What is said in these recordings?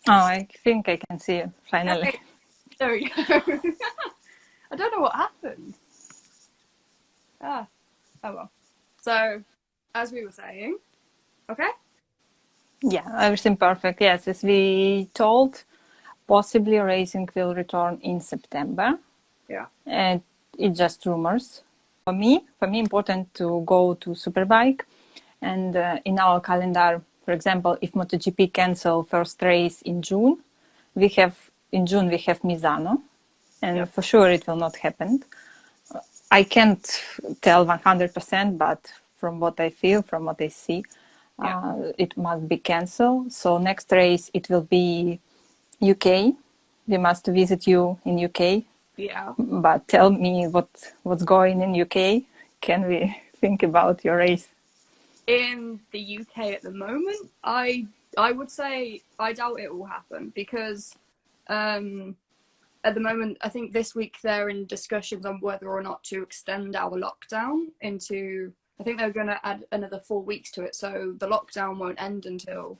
Oh, I think I can see you finally. Hey, there we go. I don't know what happened. Ah, oh well. So, as we were saying, okay? Yeah, everything perfect. Yes, as we told, possibly racing will return in September, Yeah. and it's just rumors. For me, important to go to Superbike, and in our calendar, for example, if MotoGP cancel first race in June, we have Misano, Yep. and for sure it will not happen. I can't tell 100%, but from what I feel, from what I see, Yeah. it must be cancelled. So next race it will be UK. We must visit you in UK. Yeah. But tell me what's going in UK. Can we think about your race? In the UK at the moment, I would say I doubt it will happen because um at the moment I think this week they're in discussions on whether or not to extend our lockdown into I think they're going to add another 4 weeks to it, so the lockdown won't end until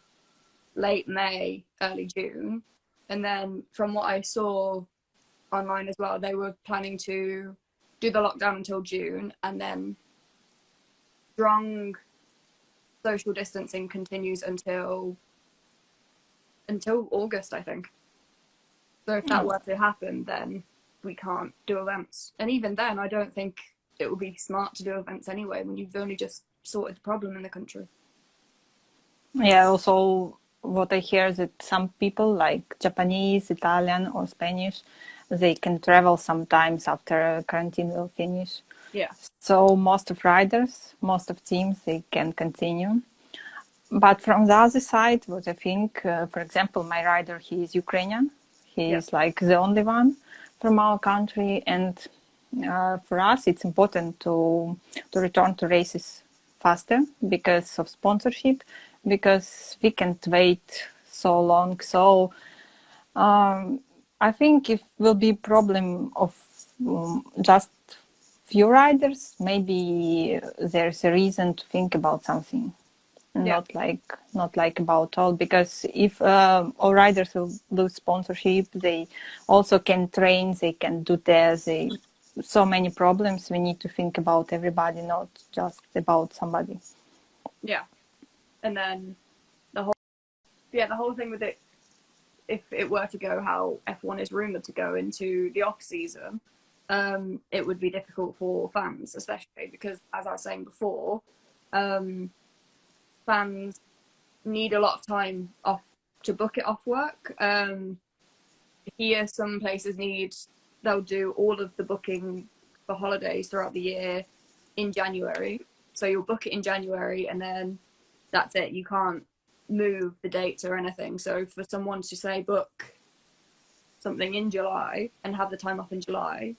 late May, early June. And then from what I saw online as well, they were planning to do the lockdown until June, and then strong social distancing continues until August, I think. So if that Oh, were to happen, then we can't do events. And even then, I don't think it would be smart to do events anyway when you've only just sorted the problem in the country. yeah. Also, what I hear is that some people, like Japanese, Italian, or Spanish, they can travel sometimes after quarantine will finish. Yeah. So most of riders, most of teams, they can continue. But from the other side, what I think, for example, my rider, he is Ukrainian. He Yeah. is like the only one from our country, and for us, it's important to return to races faster because of sponsorship, because we can't wait so long. So um, I think it will be problem of just few riders. Maybe there's a reason to think about something, Yeah. not like about all. Because if all riders will lose sponsorship, they also can train, they can do tests. So many problems. We need to think about everybody, not just about somebody. Yeah. And then the whole yeah, the whole thing with it, if it were to go how F1 is rumored to go into the off season, it would be difficult for fans, especially because, as I was saying before, um, fans need a lot of time off to book it off work. Here, some places they'll do all of the booking for holidays throughout the year in January. So you'll book it in January, and then that's it. You can't move the dates or anything. So for someone to say book something in July and have the time off in July,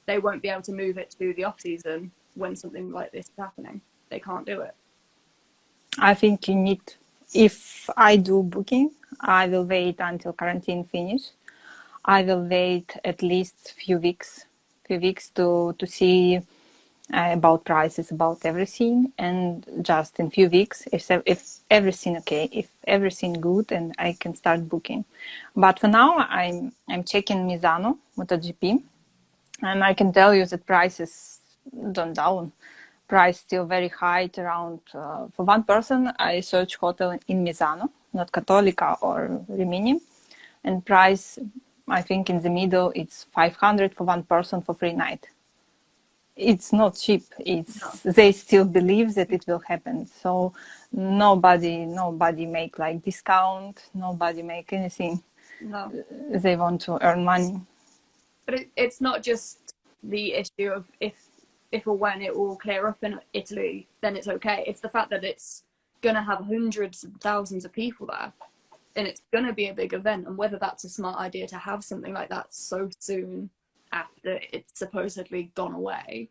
they won't be able to move it to the off season when something like this is happening. They can't do it. I think you need, if I do booking, I will wait until quarantine finish. I will wait at least few weeks to see about prices, about everything, and just in few weeks, if everything okay, if everything good, and I can start booking. But for now, I'm checking Misano MotoGP, and I can tell you that prices don't down. Price still very high, at around for one person. I search hotel in Misano, not Cattolica or Rimini, and price, I think in the middle it's 500 for one person for free night. It's not cheap. No, It's they still believe that it will happen. So nobody make like discount. Nobody make anything. no. They want to earn money. But it's not just the issue of if or when it will clear up in Italy, then it's okay. It's the fact that it's gonna have hundreds of thousands of people there, and it's gonna be a big event. And whether that's a smart idea to have something like that so soon after it's supposedly gone away,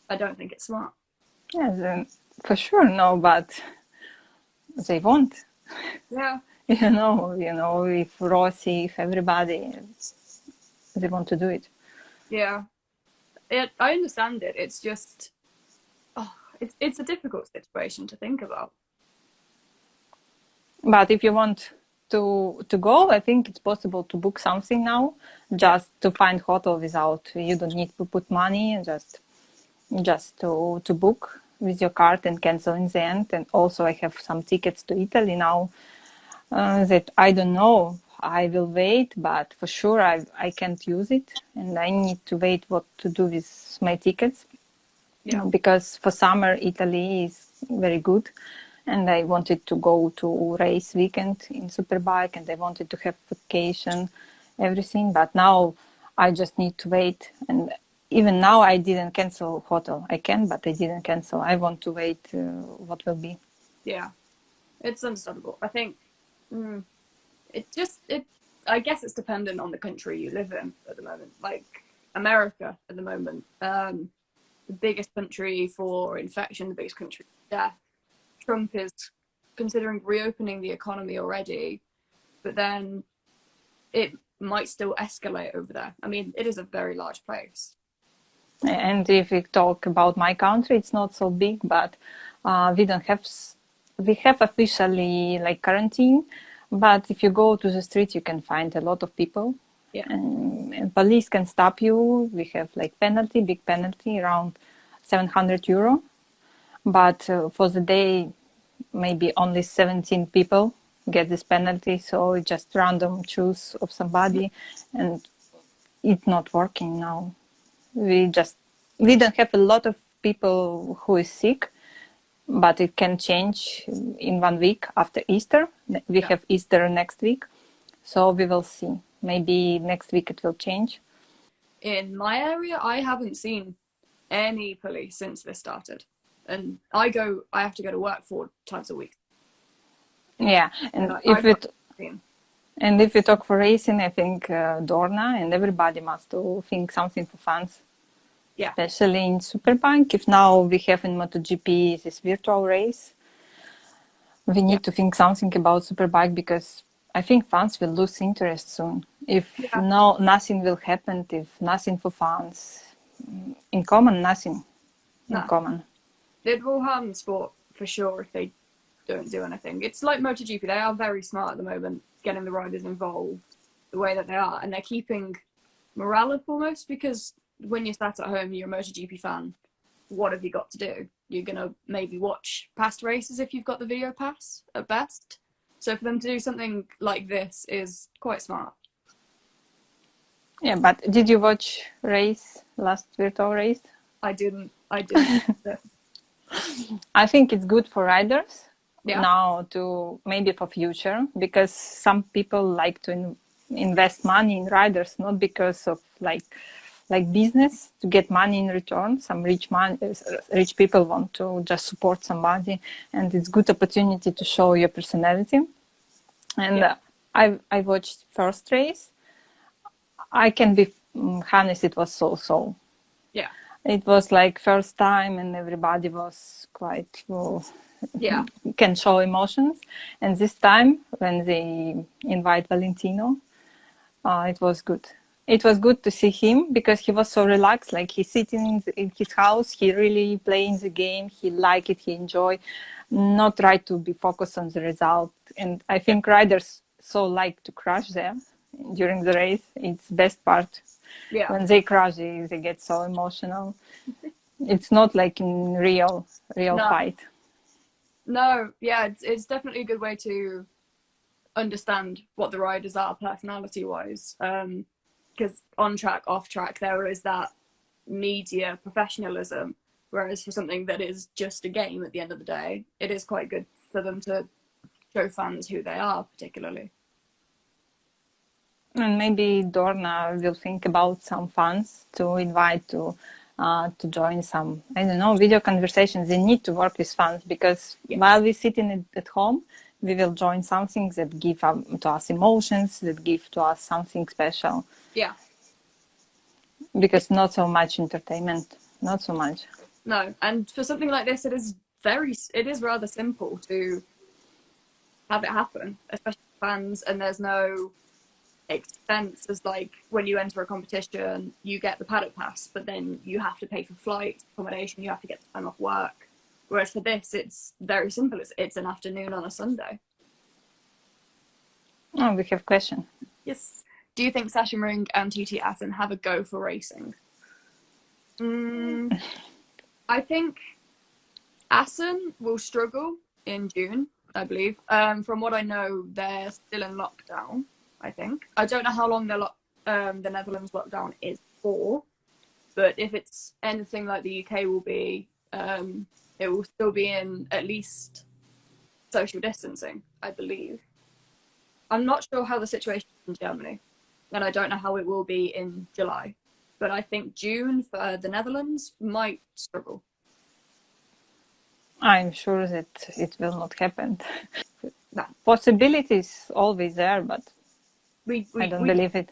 I don't think it's smart. Yes, for sure no, but they want. Yeah, If Rossi, if everybody, they want to do it. yeah. I understand it. It's just, oh, it's a difficult situation to think about. But if you want to go, I think it's possible to book something now, just to find hotel without, you don't need to put money, just to book with your card and cancel in the end. And also I have some tickets to Italy now that I don't know. I will wait, but for sure I can't use it, and I need to wait what to do with my tickets. Yeah. Because for summer Italy is very good, and I wanted to go to race weekend in Superbike, and I wanted to have vacation, everything. But now I just need to wait, and even now I didn't cancel hotel. I can, but I didn't cancel. I want to wait what will be. Yeah, it's understandable. I think it I guess it's dependent on the country you live in at the moment. Like America at the moment, the biggest country for infection, the biggest country for death. Trump is considering reopening the economy already, but then it might still escalate over there. I mean, it is a very large place. And if we talk about my country, it's not so big, but we don't have, we have officially like quarantine, but if you go to the street, you can find a lot of people. Yeah. And police can stop you. We have like penalty, big penalty, around €700. But for the day, maybe only 17 people get this penalty. So it's just random choose of somebody, and it's not working now. We don't have a lot of people who is sick, but it can change in 1 week after Easter. We have Easter next week, so we will see. Maybe next week it will change. In my area, I haven't seen any police since this started, and I have to go to work 4 times a week. Yeah, and if we talk for racing, I think Dorna and everybody must do think something for fans. Yeah. Especially in Superbike. If now we have in MotoGP this virtual race, we need to think something about Superbike, because I think fans will lose interest soon. If nothing will happen, if nothing for fans, in common, nothing. In common. It will harm the sport for sure if they don't do anything. It's like MotoGP. They are very smart at the moment, getting the riders involved the way that they are, and they're keeping morale up almost, because when you're sat at home, you're a MotoGP fan, what have you got to do? You're going to maybe watch past races if you've got the video pass at best. So for them to do something like this is quite smart. Yeah, but did you watch last virtual race? I didn't. I think it's good for riders Yeah. now, to maybe for future, because some people like to invest money in riders, not because of like business to get money in return. Some rich people want to just support somebody, and it's good opportunity to show your personality. And I watched first race. I can be honest, it was so. Yeah. It was like first time, and everybody was quite can show emotions. And this time when they invite Valentino, it was good. It was good to see him, because he was so relaxed. Like he's sitting in his house, he really playing the game. He like it, he enjoy, not try to be focused on the result. And I think riders so like to crash them during the race. It's best part. Yeah. When they crash, they get so emotional. It's not like in real fight. No, yeah, it's definitely a good way to understand what the riders are personality-wise. Because on track, off track, there is that media professionalism, whereas for something that is just a game at the end of the day, it is quite good for them to show fans who they are, particularly. And maybe Dorna will think about some fans to invite to join some, I don't know, video conversations. They need to work with fans, because while we're sitting at home, we will join something that give to us emotions, that give to us something special. Yeah. Because not so much entertainment, not so much. No, and for something like this, it is rather simple to have it happen, especially for fans, and there's no expense as like when you enter a competition, you get the paddock pass, but then you have to pay for flight, accommodation, you have to get time off work. Whereas for this, it's very simple. It's an afternoon on a Sunday. Oh, we have question. Yes. Do you think Sachsenring and TT Assen have a go for racing? I think Assen will struggle in June, I believe. From what I know, they're still in lockdown, I think. I don't know how long the Netherlands lockdown is for, but if it's anything like the UK will be, it will still be in at least social distancing, I believe. I'm not sure how the situation is in Germany, and I don't know how it will be in July. But I think June for the Netherlands might struggle. I'm sure that it will not happen. No. Possibilities always there, but I don't we believe it.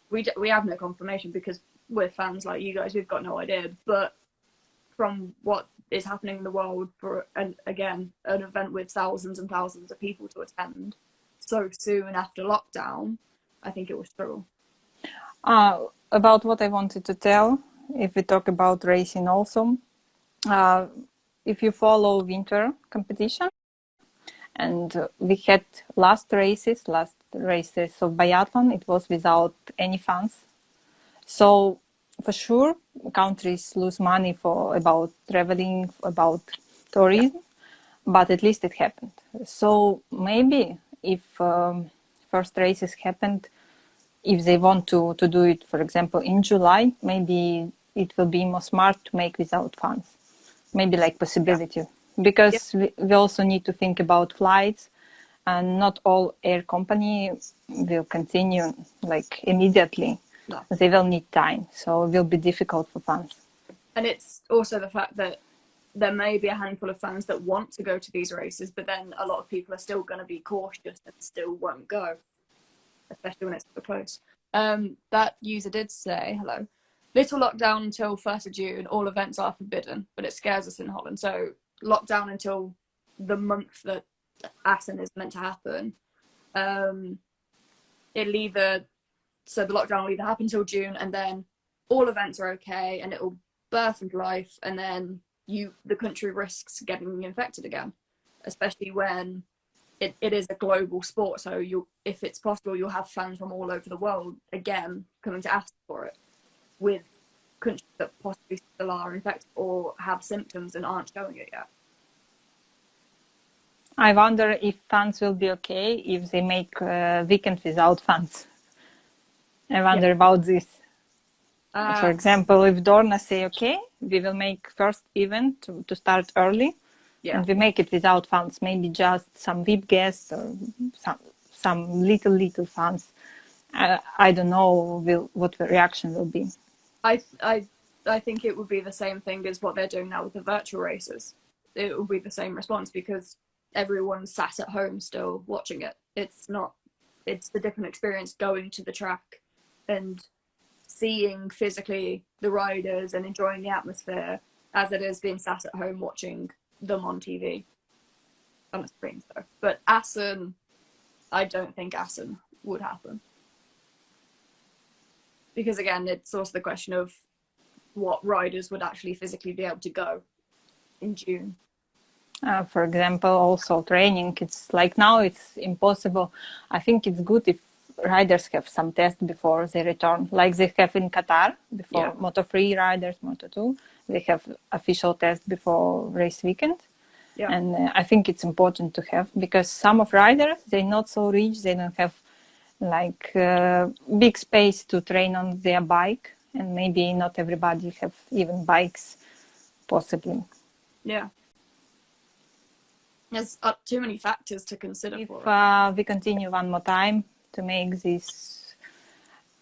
we have no confirmation because we're fans like you guys. We've got no idea. But from what is happening in the world for an event with thousands and thousands of people to attend so soon after lockdown, I think it will struggle. About what I wanted to tell, if we talk about racing also, if you follow winter competition, and we had last races of biathlon, it was without any fans. So for sure, countries lose money about traveling, about tourism, but at least it happened. So maybe if first races happened, if they want to do it, for example, in July, maybe it will be more smart to make without fans. Maybe like possibility. Because we also need to think about flights, and not all air company will continue like immediately. No. They will need time, so it will be difficult for fans. And it's also the fact that there may be a handful of fans that want to go to these races, but then a lot of people are still going to be cautious and still won't go, especially when it's so close. That user did say, hello, little lockdown until 1st of June, all events are forbidden, but it scares us in Holland. So lockdown until the month that Assen is meant to happen. So the lockdown will either happen until June, and then all events are okay, and it will birth into life, and then the country risks getting infected again, especially when it is a global sport. So if it's possible, you'll have fans from all over the world again coming to ask for it, with countries that possibly still are infected or have symptoms and aren't showing it yet. I wonder if fans will be okay if they make a weekend without fans. I wonder about this. For example, if Dorna say, okay, we will make first event to start early, and we make it without fans, maybe just some VIP guests or some little fans. I don't know what the reaction will be. I think it would be the same thing as what they're doing now with the virtual races. It will be the same response because everyone's sat at home still watching it. It's the different experience going to the track and seeing physically the riders and enjoying the atmosphere as it is being sat at home watching them on TV, on a screen. So, but Assen, I don't think Assen would happen. Because again, it's also the question of what riders would actually physically be able to go in June. For example, also training, it's like now it's impossible. I think it's good if riders have some tests before they return, like they have in Qatar before Moto3 riders, Moto2. They have official tests before race weekend. Yeah. And I think it's important to have, because some of riders, they're not so rich, they don't have like big space to train on their bike, and maybe not everybody have even bikes, possibly. Yeah. There's too many factors to consider. If we continue one more time to make this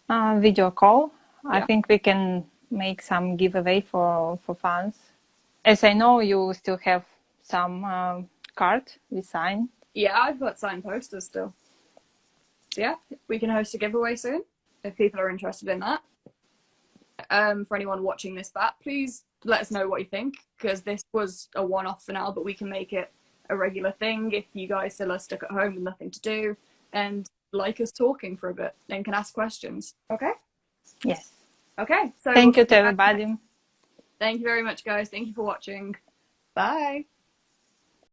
video call, I think we can make some giveaway for fans. As I know, you still have some card we sign. Yeah, I've got signed posters still. So yeah, we can host a giveaway soon if people are interested in that. For anyone watching this back, please let us know what you think, because this was a one-off for now, but we can make it a regular thing if you guys still are stuck at home with nothing to do and like us talking for a bit and can ask questions. Okay? Yes. Okay. So thank you to everybody. Thank you very much, guys. Thank you for watching. Bye.